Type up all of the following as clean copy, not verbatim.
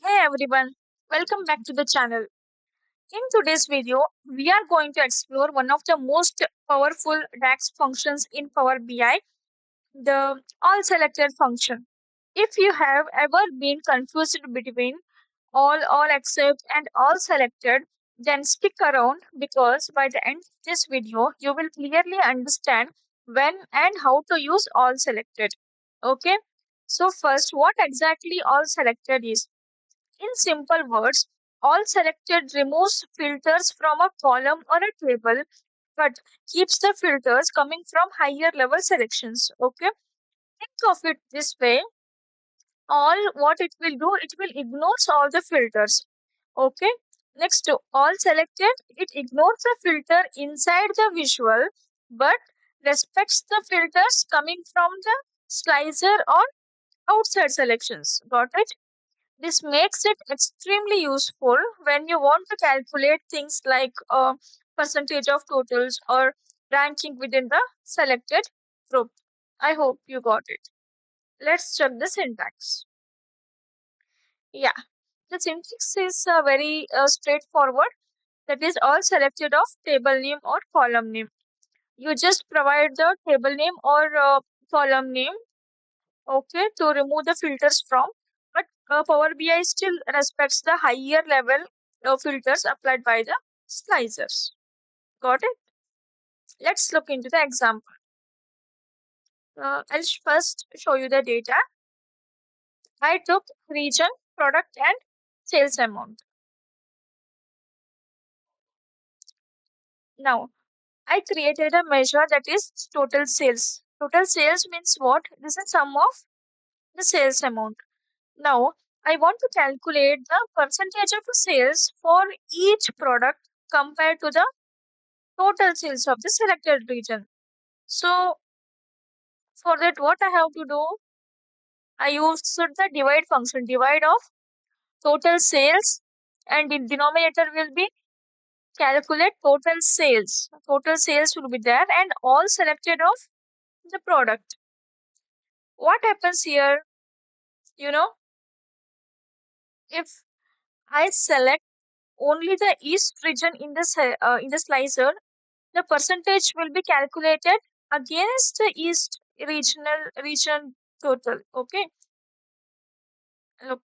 Hey everyone, welcome back to the channel. In today's video, we are going to explore one of the most powerful DAX functions in Power BI, the all selected function. If you have ever been confused between all except, and all selected, then stick around because by the end of this video, you will clearly understand when and how to use all selected. Okay, so first, what exactly all selected is? In simple words, all selected removes filters from a column or a table, but keeps the filters coming from higher level selections. Okay, think of it this way: all what it will do, it will ignores all the filters. Okay, next to all selected, it ignores the filter inside the visual, but respects the filters coming from the slicer or outside selections. Got it? This makes it extremely useful when you want to calculate things like percentage of totals or ranking within the selected group. I hope you got it. Let's check the syntax. Yeah, the syntax is very straightforward. That is all selected of table name or column name. You just provide the table name or column name, okay, to remove the filters from. But Power BI still respects the higher level filters applied by the slicers. Got it? Let's look into the example. I'll first show you the data. I took region, product, and sales amount. Now, I created a measure that is total sales. Total sales means what? This is sum of the sales amount. Now, I want to calculate the percentage of sales for each product compared to the total sales of the selected region. So, for that, what I have to do, I used the divide function, divide of total sales, and the denominator will be calculate total sales. Total sales will be there and all selected of the product. What happens here? You know, if I select only the east region in the in the slicer, the percentage will be calculated against the east region total. Okay, look,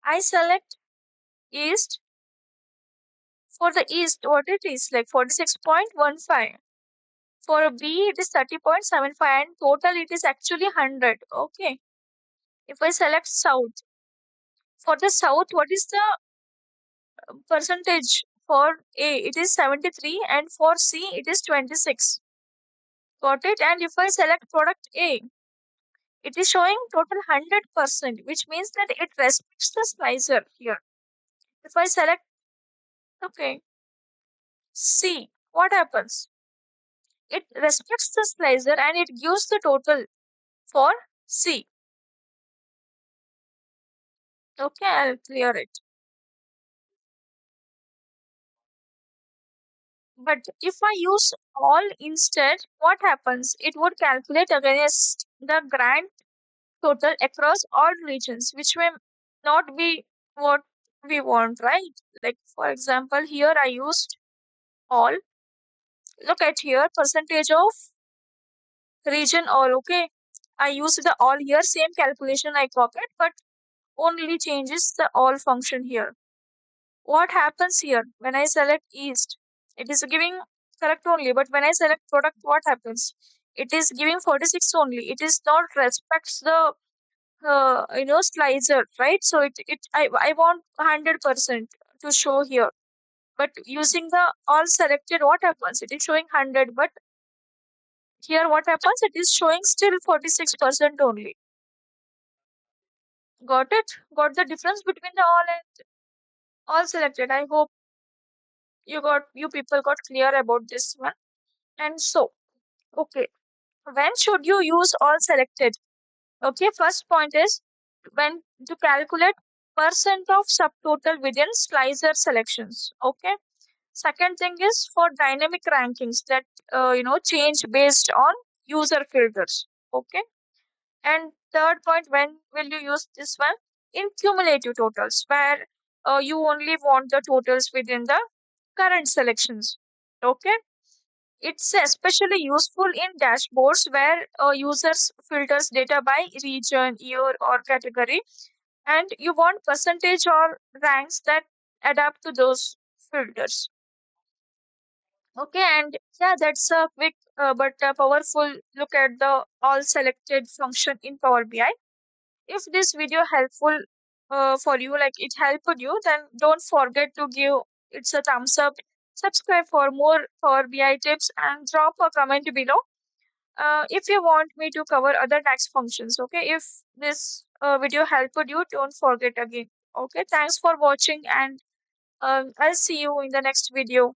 I select east. For the east, what it is like 46.15. For B, it is 30.75, and total it is actually 100. Okay, if I select south, for the south, what is the percentage? For A, it is 73, and for C, it is 26. Got it? And if I select product A, it is showing total 100%, which means that it respects the slicer here. If I select, okay, C, what happens? It respects the slicer and it gives the total for C. Okay, I'll clear it. But if I use all instead, what happens? It would calculate against the grand total across all regions, which may not be what we want, right? Like, for example, here I used all. Look at here, percentage of region all, okay? I used the all here, same calculation I copied, but only changes the all function here. What happens here when I select east? It is giving correct only, but when I select product, what happens? It is giving 46 only. It is not respects the slicer, right? So I want 100% to show here. But using the all selected, what happens? It is showing 100, but here what happens? It is showing still 46% only. Got it? Got the difference between the all and all selected. I hope you people got clear about this one. And so, okay, when should you use all selected? Okay, first point is when to calculate percent of subtotal within slicer selections. Okay. Second thing is for dynamic rankings that change based on user filters. Okay. And third point, when will you use this one? in cumulative totals, where you only want the totals within the current selections. Okay, it's especially useful in dashboards where users filters data by region, year, or category, and you want percentage or ranks that adapt to those filters. Okay, and yeah, that's a quick but powerful look at the all selected function in Power BI. If this video helpful for you, like it helped you, then don't forget to give it's a thumbs up, subscribe for more Power BI tips, and drop a comment below if you want me to cover other tax functions. Okay, if this video helped you, don't forget again. Okay, thanks for watching, and I'll see you in the next video.